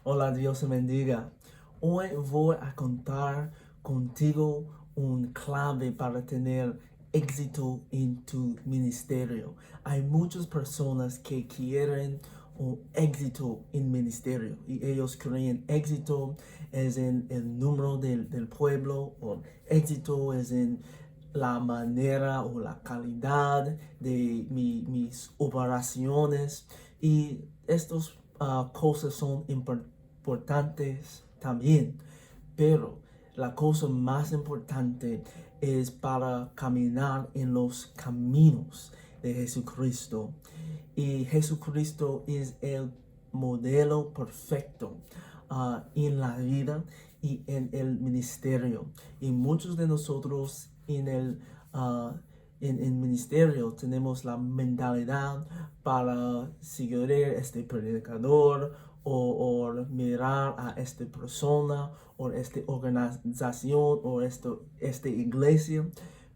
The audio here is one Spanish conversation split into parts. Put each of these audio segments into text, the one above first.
Hola, Dios te bendiga. Hoy voy a contar contigo un clave para tener éxito en tu ministerio. Hay muchas personas que quieren un éxito en ministerio y ellos creen éxito es en el número del pueblo o éxito es en la manera o la calidad de mis operaciones y estos cosas son importantes también, pero la cosa más importante es para caminar en los caminos de Jesucristo. Y Jesucristo es el modelo perfecto en la vida y en el ministerio. Y muchos de nosotros en el ministerio tenemos la mentalidad para seguir este predicador o mirar a esta persona o esta organización o esta iglesia,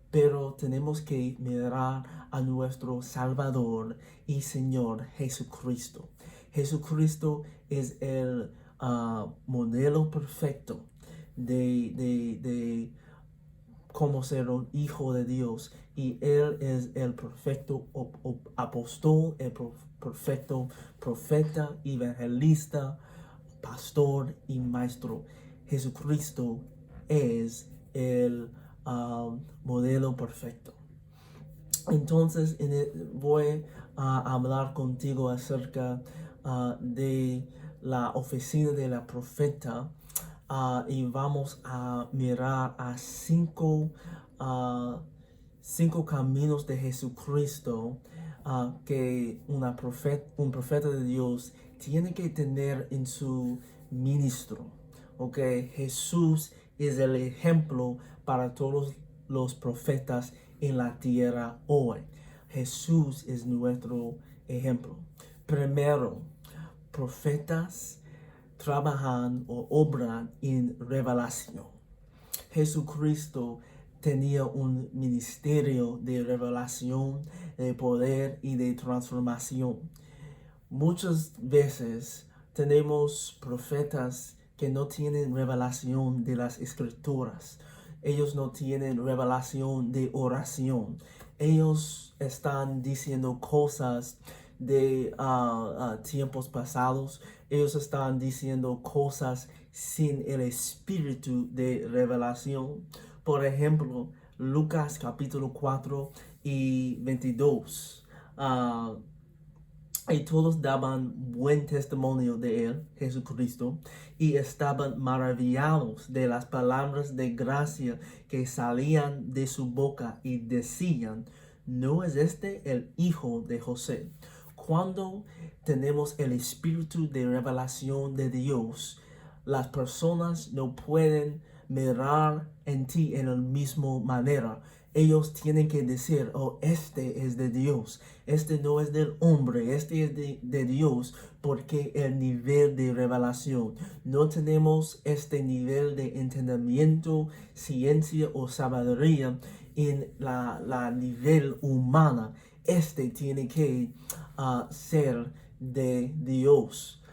pero tenemos que mirar a nuestro Salvador y Señor Jesucristo. Jesucristo es el modelo perfecto de cómo ser un hijo de Dios. Y Él es el perfecto apóstol, el perfecto profeta, evangelista, pastor y maestro. Jesucristo es el modelo perfecto. Entonces voy a hablar contigo acerca de la oficina de la profeta y vamos a mirar a cinco caminos de Jesucristo que un profeta de Dios tiene que tener en su ministro. Ok, Jesús es el ejemplo para todos los profetas en la tierra hoy. Jesús es nuestro ejemplo. Primero, profetas trabajan o obran en revelación. Jesucristo tenía un ministerio de revelación, de poder y de transformación. Muchas veces tenemos profetas que no tienen revelación de las escrituras. Ellos no tienen revelación de oración. Ellos están diciendo cosas de tiempos pasados. Ellos están diciendo cosas sin el espíritu de revelación. Por ejemplo, Lucas capítulo 4 y 22. Y todos daban buen testimonio de él, Jesucristo, y estaban maravillados de las palabras de gracia que salían de su boca y decían, ¿no es este el hijo de José? Cuando tenemos el espíritu de revelación de Dios, las personas no pueden mirar en ti en la misma manera. Ellos tienen que decir, oh, este es de Dios, este no es del hombre, este es de Dios, porque el nivel de revelación, no tenemos este nivel de entendimiento, ciencia o sabiduría en la nivel humana. Este tiene que ser de Dios.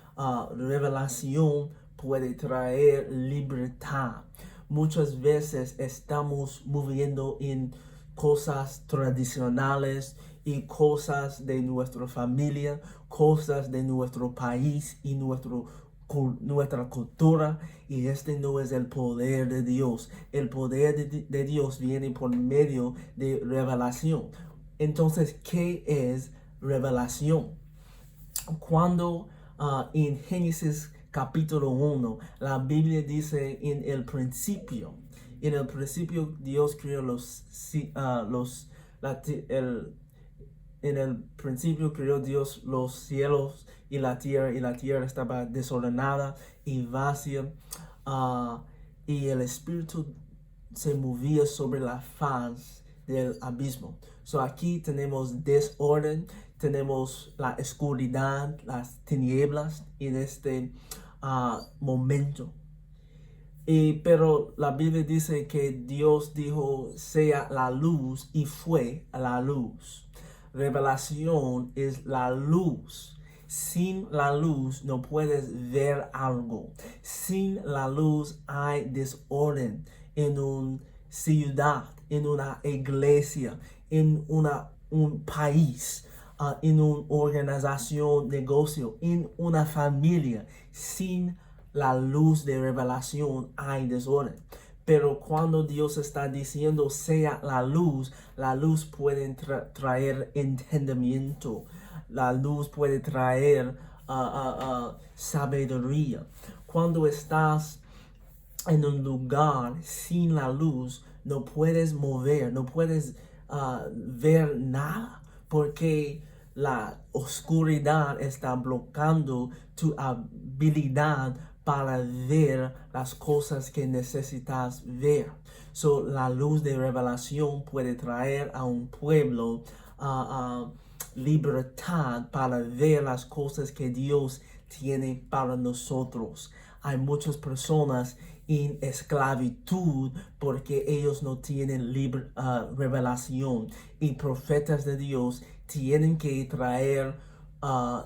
Revelación puede traer libertad. Muchas veces estamos moviendo en cosas tradicionales y cosas de nuestra familia, cosas de nuestro país y nuestra cultura, y este no es el poder de Dios. El poder de Dios viene por medio de revelación. Entonces, ¿qué es revelación? Cuando en Génesis capítulo 1, la Biblia dice en el principio Dios creó en el principio creó Dios los cielos y la tierra estaba desordenada y vacía, y el Espíritu se movía sobre la faz del abismo. So aquí tenemos desorden, tenemos la oscuridad, las tinieblas en este momento. Pero la Biblia dice que Dios dijo, sea la luz, y fue la luz. Revelación es la luz Sin la luz no puedes ver algo. Sin la luz hay desorden en una ciudad, en una iglesia, en un país, en una organización, negocio, en una familia. Sin la luz de revelación hay desorden. Pero cuando Dios está diciendo sea la luz puede traer entendimiento. La luz puede traer sabiduría. Cuando estás en un lugar sin la luz, no puedes mover, no puedes ver nada, porque la oscuridad está bloqueando tu habilidad para ver las cosas que necesitas ver. So, la luz de revelación puede traer a un pueblo libertad para ver las cosas que Dios tiene para nosotros. Hay muchas personas en esclavitud porque ellos no tienen revelación, y profetas de Dios tienen que traer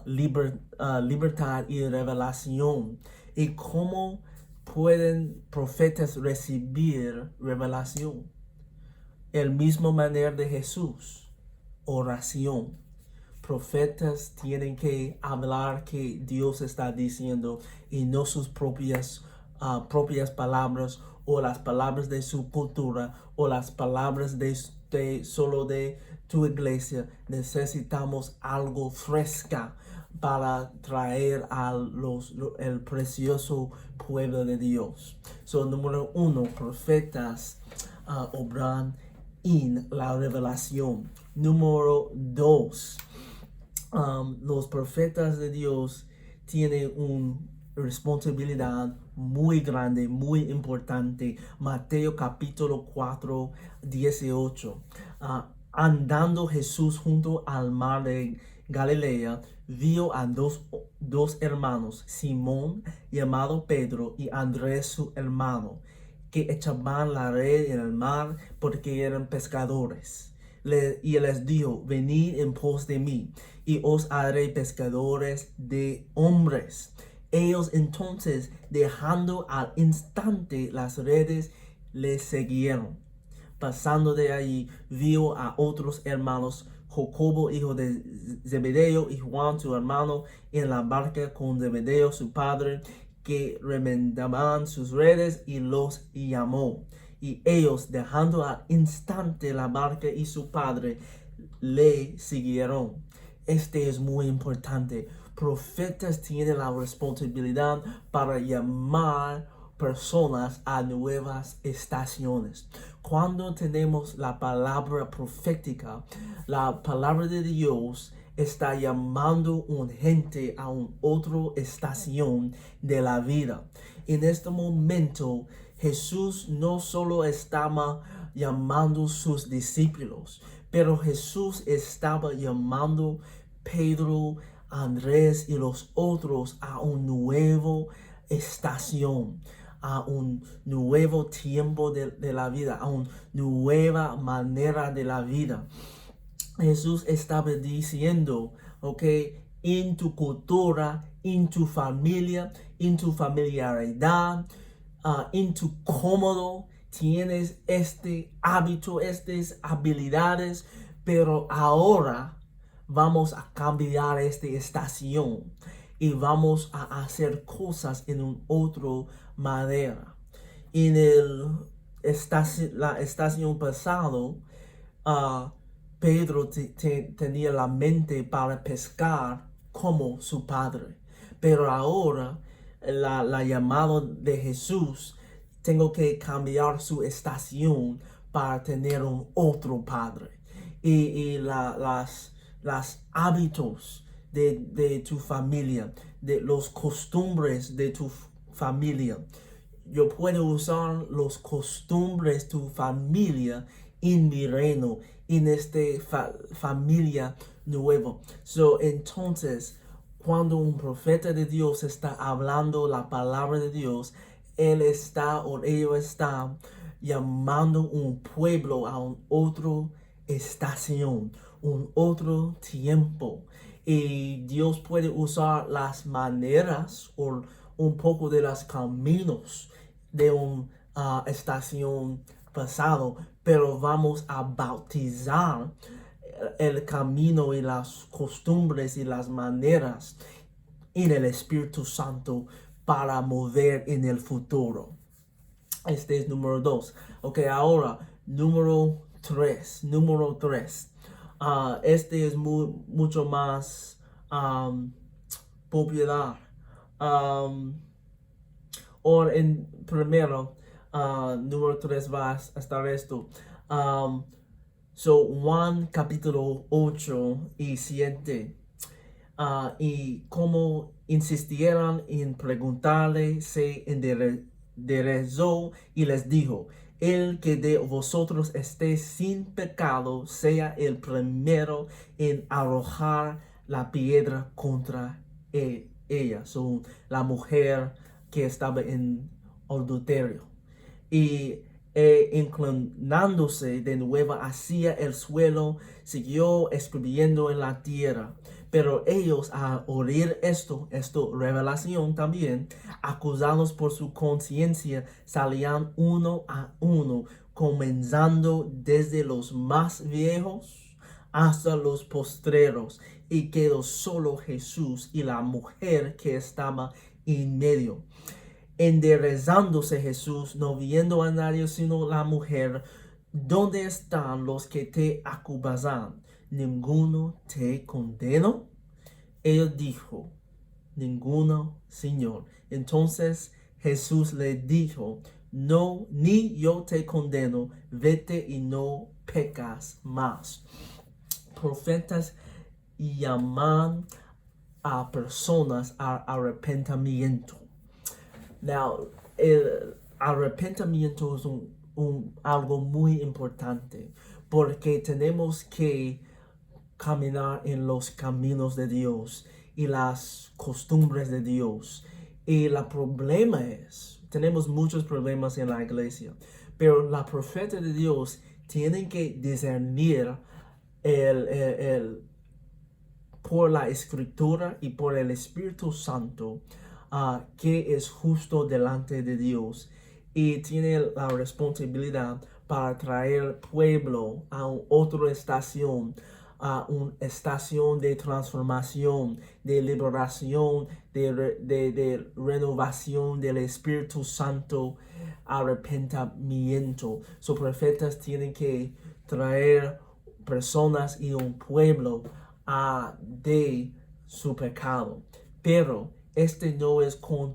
libertad y revelación. ¿Y cómo pueden profetas recibir revelación? El mismo manera de Jesús, oración. Profetas tienen que hablar que Dios está diciendo y no sus propias palabras, o las palabras de su cultura, o las palabras solo de tu iglesia. Necesitamos algo fresca para traer el precioso pueblo de Dios. So, número 1, profetas obran en la revelación. Número 2, los profetas de Dios tienen una responsabilidad muy grande, muy importante. Mateo capítulo 4, 18. Andando Jesús junto al mar de Galilea, vio a dos hermanos, Simón, llamado Pedro, y Andrés su hermano, que echaban la red en el mar porque eran pescadores. Y les dijo: venid en pos de mí, y os haré pescadores de hombres. Ellos entonces, dejando al instante las redes, les siguieron. Pasando de allí, vio a otros hermanos, Jacobo, hijo de Zebedeo, y Juan, su hermano, en la barca con Zebedeo, su padre, que remendaban sus redes, y los llamó. Y ellos, dejando al instante la barca y su padre, le siguieron. Este es muy importante. Profetas tienen la responsabilidad para llamar personas a nuevas estaciones. Cuando tenemos la palabra profética, la palabra de Dios está llamando a gente a una otra estación de la vida. En este momento, Jesús no solo estaba llamando a sus discípulos, pero Jesús estaba llamando a Pedro, Andrés y los otros a una nueva estación, a un nuevo tiempo de la vida, a una nueva manera de la vida. Jesús estaba diciendo, en tu cultura, en tu familia, en tu familiaridad, en tu cómodo, tienes este hábito, estas habilidades, pero ahora vamos a cambiar esta estación y vamos a hacer cosas en una otra manera. En la estación pasada, Pedro tenía la mente para pescar como su padre, pero ahora la llamada de Jesús, tengo que cambiar su estación para tener un otro padre. Y las hábitos de tu familia, de los costumbres de tu familia. Yo puedo usar los costumbres de tu familia en mi reino, en esta familia nueva. Entonces, cuando un profeta de Dios está hablando la palabra de Dios, él está o ella está llamando un pueblo a una otra estación, un otro tiempo. Y Dios puede usar las maneras o un poco de los caminos de una estación pasado, pero vamos a bautizar el camino y las costumbres y las maneras en el Espíritu Santo para mover en el futuro. Este es número 2. Ok, ahora, número 3. Este es mucho más popular. Primero, número 3 va a estar esto. Juan capítulo 8 y 7. Y como insistieron en preguntarle, se enderezó y les dijo: el que de vosotros esté sin pecado, sea el primero en arrojar la piedra contra ella. La mujer que estaba en adulterio. Y inclinándose de nuevo hacia el suelo, siguió escribiendo en la tierra. Pero ellos, al oír esto, revelación también, acusados por su conciencia, salían uno a uno, comenzando desde los más viejos hasta los postreros, y quedó solo Jesús y la mujer que estaba en medio. Enderezándose Jesús, no viendo a nadie sino la mujer: ¿dónde están los que te acusan? ¿Ninguno te condenó? Ella dijo: ninguno, Señor. Entonces Jesús le dijo: no, ni yo te condeno, vete y no pecas más. Profetas llaman a personas al arrepentimiento. Now, el arrepentimiento es algo muy importante, porque tenemos que caminar en los caminos de Dios y las costumbres de Dios. Y el problema es, tenemos muchos problemas en la iglesia, pero la profeta de Dios tienen que discernir por la escritura y por el Espíritu Santo que es justo delante de Dios, y tiene la responsabilidad para traer pueblo a otra estación, a una estación de transformación, de liberación, de renovación del Espíritu Santo, arrepentimiento. Sus profetas tienen que traer personas y un pueblo de su pecado, pero no es con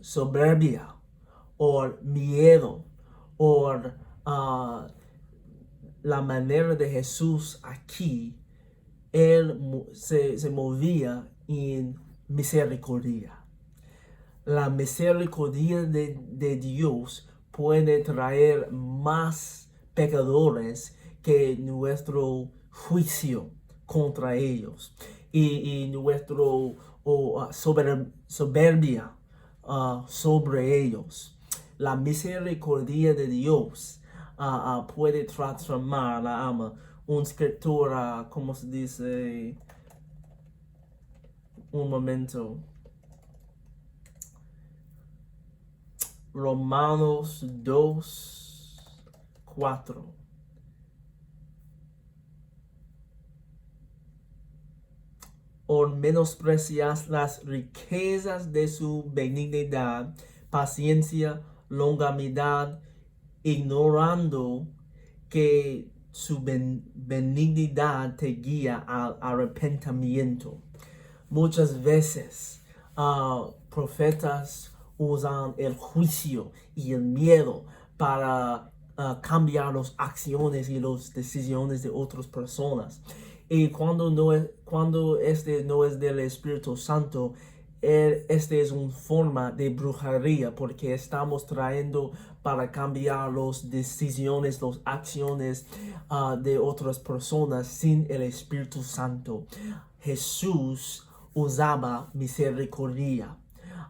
soberbia o miedo o la manera de Jesús aquí. Él se movía en misericordia. La misericordia de Dios puede traer más pecadores que nuestro juicio contra ellos y nuestro soberbia sobre ellos. La misericordia de Dios puede transformar la alma. Una escritura, ¿cómo se dice? Un momento. Romanos 2:4. ¿O menosprecias las riquezas de su benignidad, paciencia, longanimidad, ignorando que su benignidad te guía al arrepentimiento? Muchas veces profetas usan el juicio y el miedo para cambiar las acciones y las decisiones de otras personas. Y cuando este no es del Espíritu Santo, este es una forma de brujería, porque estamos trayendo para cambiar las decisiones, las acciones de otras personas sin el Espíritu Santo. Jesús usaba misericordia.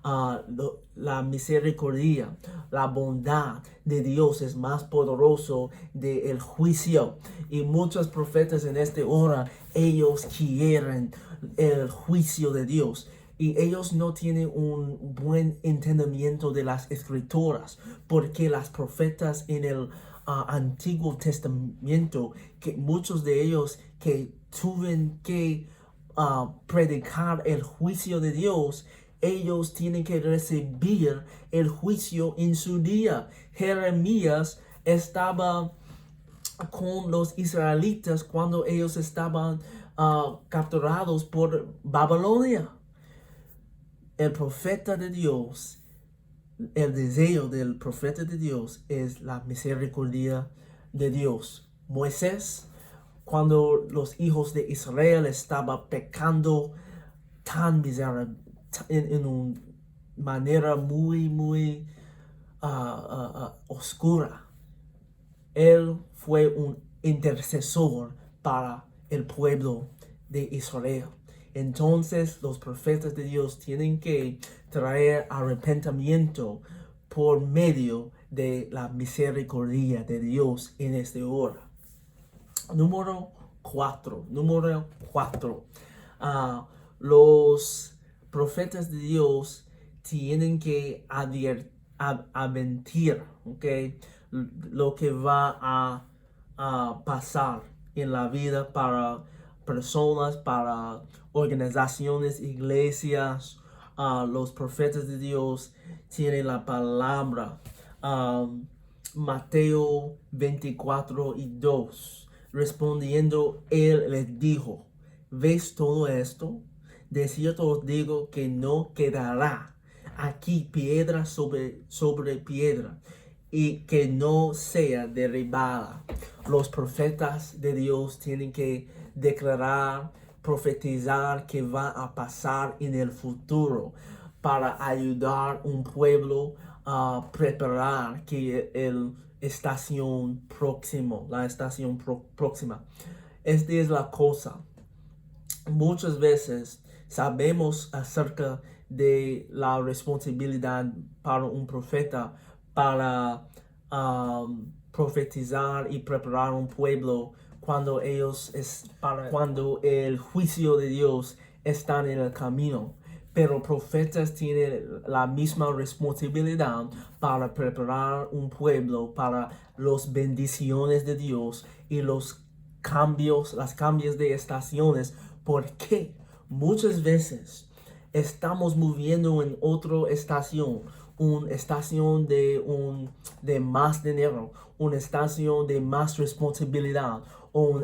la misericordia, la bondad de Dios es más poderoso del juicio. Y muchos profetas en esta hora, ellos quieren el juicio de Dios. Y ellos no tienen un buen entendimiento de las escrituras, porque las profetas en el Antiguo Testamento, que muchos de ellos que tuvieron que predicar el juicio de Dios, ellos tienen que recibir el juicio en su día. Jeremías estaba con los israelitas cuando ellos estaban capturados por Babilonia. El profeta de Dios, el deseo del profeta de Dios es la misericordia de Dios. Moisés, cuando los hijos de Israel estaban pecando tan miserable, en una manera muy oscura, él fue un intercesor para el pueblo de Israel. Entonces los profetas de Dios tienen que traer arrepentimiento por medio de la misericordia de Dios en esta hora. Número 4. Los profetas de Dios tienen que advertir, ¿okay?, lo que va a pasar en la vida para personas, para organizaciones, iglesias. Los profetas de Dios tienen la palabra. Mateo 24:2. Respondiendo, él les dijo: ¿ves todo esto? De cierto os digo que no quedará aquí piedra sobre piedra y que no sea derribada. Los profetas de Dios tienen que declarar, profetizar que va a pasar en el futuro para ayudar a un pueblo a preparar que la estación próxima. Esta es la cosa. Muchas veces sabemos acerca de la responsabilidad para un profeta para profetizar y preparar un pueblo cuando cuando el juicio de Dios está en el camino. Pero profetas tienen la misma responsabilidad para preparar un pueblo para las bendiciones de Dios y las cambios de estaciones, porque muchas veces estamos moviendo en otra estación, una estación de más dinero, una estación de más responsabilidad, o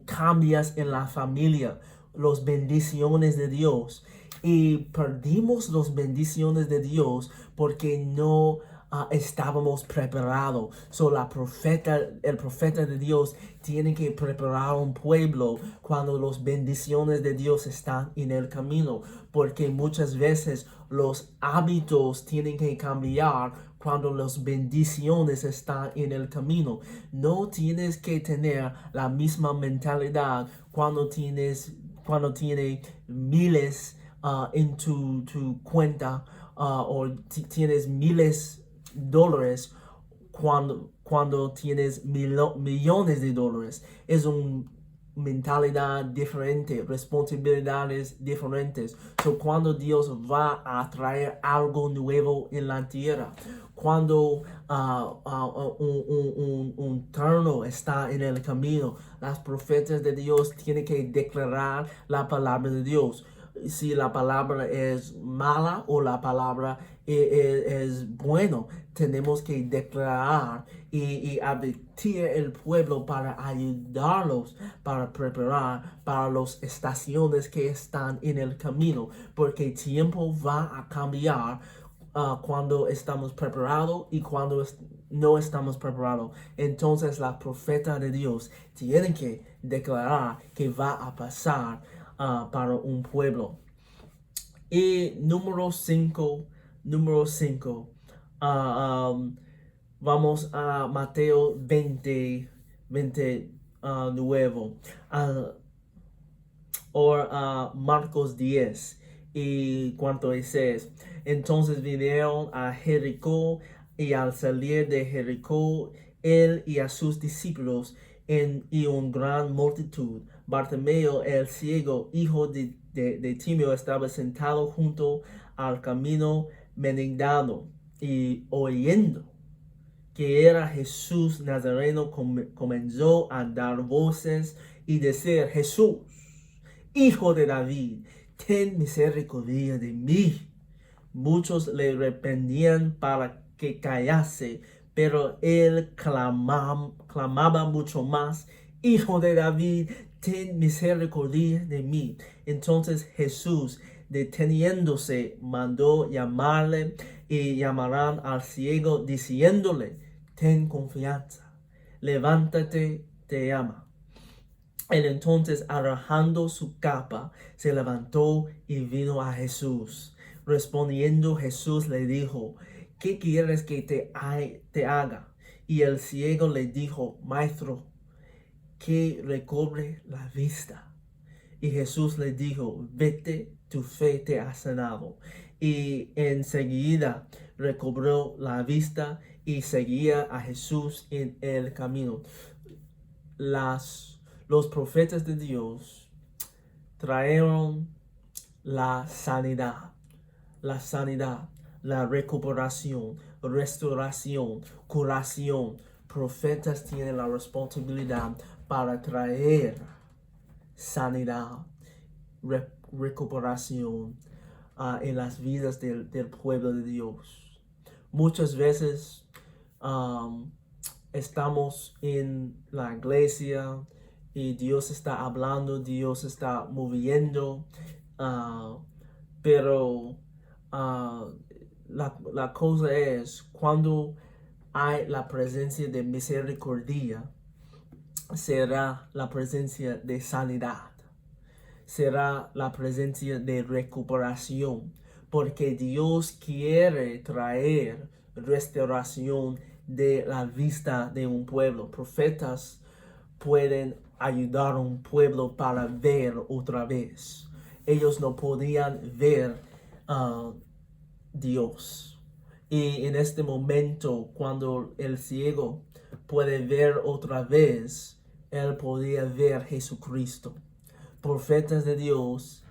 cambios en la familia, las bendiciones de Dios. Y perdimos las bendiciones de Dios porque no estábamos preparados. El profeta de Dios tiene que preparar un pueblo cuando las bendiciones de Dios están en el camino, porque muchas veces los hábitos tienen que cambiar cuando las bendiciones están en el camino. No tienes que tener la misma mentalidad cuando tienes miles en tu cuenta, o tienes miles dólares cuando tienes millones de dólares. Es una mentalidad diferente, responsabilidades diferentes. Cuando Dios va a traer algo nuevo en la tierra, cuando un turno está en el camino, las profetas de Dios tienen que declarar la palabra de Dios. Si la palabra es mala o la palabra es bueno, tenemos que declarar y advertir el pueblo para ayudarlos, para preparar para las estaciones que están en el camino, porque el tiempo va a cambiar cuando estamos preparados y cuando no estamos preparados. Entonces la profeta de Dios tiene que declarar que va a pasar para un pueblo. Y número 5, vamos a Mateo 29, o Marcos 10. y cuanto dices, entonces vinieron a Jericó, y al salir de Jericó, él y a sus discípulos y una gran multitud, Bartimeo el ciego, hijo de Timeo, estaba sentado junto al camino mendigando, y oyendo que era Jesús Nazareno, comenzó a dar voces y decir: Jesús, hijo de David, ten misericordia de mí. Muchos le reprendían para que callase, pero él clamaba mucho más: Hijo de David, ten misericordia de mí. Entonces Jesús, deteniéndose, mandó llamarle, y llamarán al ciego, diciéndole: ten confianza, levántate, te llama. Él entonces, arrojando su capa, se levantó y vino a Jesús. Respondiendo Jesús le dijo: ¿qué quieres que te haga? Y el ciego le dijo: Maestro, que recobre la vista. Y Jesús le dijo: vete, tu fe te ha sanado. Y enseguida recobró la vista y seguía a Jesús en el camino. Los profetas de Dios trajeron la sanidad, la recuperación, restauración, curación. Profetas tienen la responsabilidad para traer sanidad, recuperación en las vidas del pueblo de Dios. Muchas veces estamos en la iglesia y Dios está hablando, Dios está moviendo, pero la cosa es, cuando hay la presencia de misericordia, será la presencia de sanidad, será la presencia de recuperación, porque Dios quiere traer restauración de la vista de un pueblo. Profetas pueden ayudar a un pueblo para ver otra vez. Ellos no podían ver Dios. Y en este momento, cuando el ciego puede ver otra vez, él podía ver Jesucristo. Profetas de Dios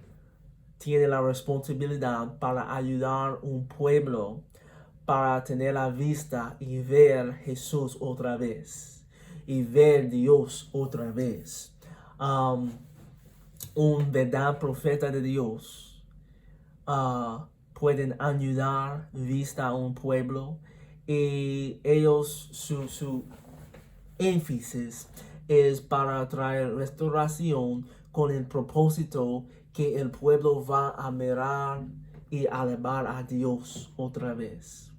tienen la responsabilidad para ayudar a un pueblo para tener la vista y ver Jesús otra vez, y ver Dios otra vez. Un verdadero profeta de Dios pueden ayudar vista a un pueblo, y ellos, su énfasis es para traer restauración, con el propósito que el pueblo va a mirar y alabar a Dios otra vez.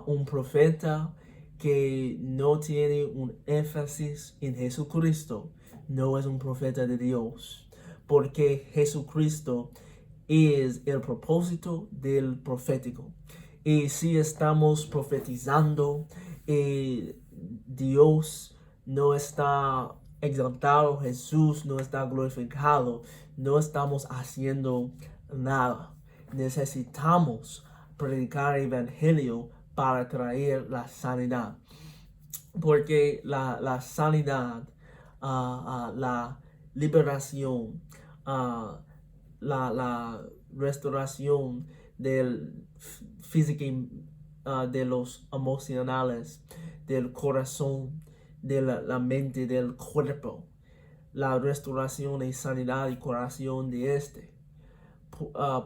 Un profeta que no tiene un énfasis en Jesucristo no es un profeta de Dios, porque Jesucristo es el propósito del profético. Y si estamos profetizando, Dios no está exaltado, Jesús no está glorificado, no estamos haciendo nada. Necesitamos predicar el evangelio para traer la sanidad, porque la sanidad, la liberación, la restauración del físico, de los emocionales, del corazón, de la mente, del cuerpo, la restauración y sanidad y curación de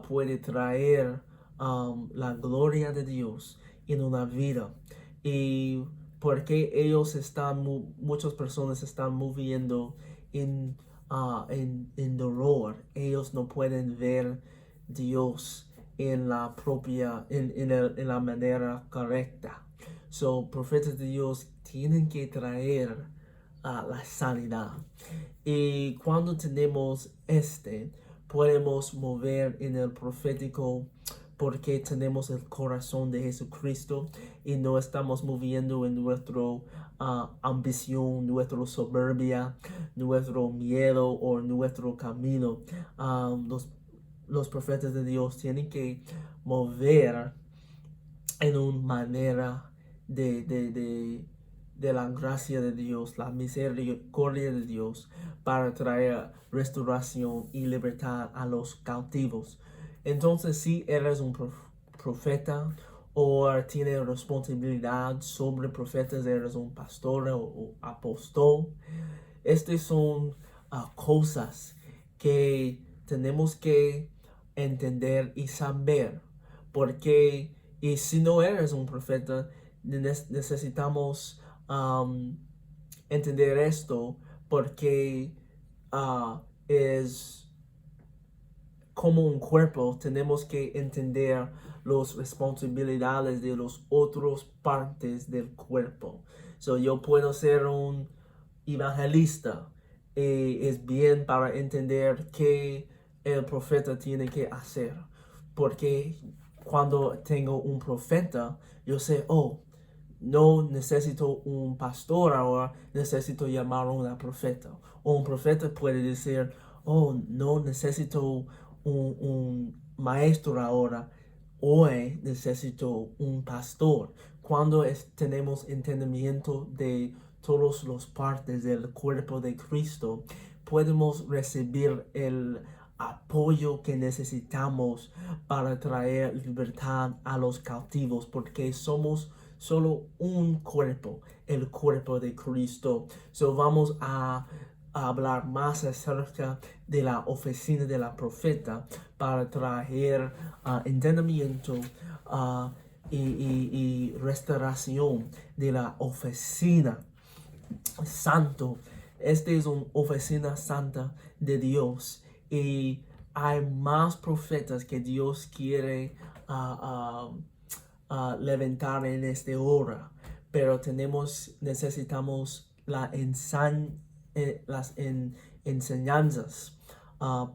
puede traer la gloria de Dios en una vida. Y porque muchas personas están moviendo en dolor, ellos no pueden ver Dios en la manera correcta. So, profetas de Dios tienen que traer la sanidad. Y cuando tenemos podemos mover en el profético, porque tenemos el corazón de Jesucristo y no estamos moviendo en nuestra ambición, nuestra soberbia, nuestro miedo o nuestro camino. los profetas de Dios tienen que mover en una manera de la gracia de Dios, la misericordia de Dios, para traer restauración y libertad a los cautivos. Entonces, si eres un profeta o tienes responsabilidad sobre profetas, eres un pastor o apóstol, estas son cosas que tenemos que entender y saber, porque y si no eres un profeta, necesitamos entender esto, porque es como un cuerpo, tenemos que entender las responsabilidades de las otras partes del cuerpo. So, yo puedo ser un evangelista. Es bien para entender qué el profeta tiene que hacer. Porque cuando tengo un profeta, yo sé, oh, no necesito un pastor ahora, necesito llamar a una profeta. O un profeta puede decir, oh, no necesito un maestro ahora, hoy necesito un pastor. Cuando tenemos entendimiento de todas las partes del cuerpo de Cristo, podemos recibir el apoyo que necesitamos para traer libertad a los cautivos, porque somos solo un cuerpo, el cuerpo de Cristo. So vamos a hablar más acerca de la oficina de la profeta para traer entendimiento y restauración de la oficina santo. Esta es una oficina santa de Dios y hay más profetas que Dios quiere levantar en esta hora, pero necesitamos las enseñanzas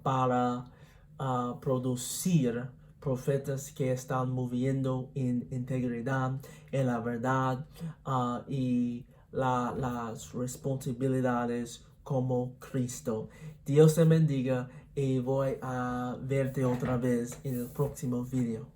para producir profetas que están moviendo en integridad, en la verdad y las responsabilidades como Cristo. Dios te bendiga y voy a verte otra vez en el próximo video.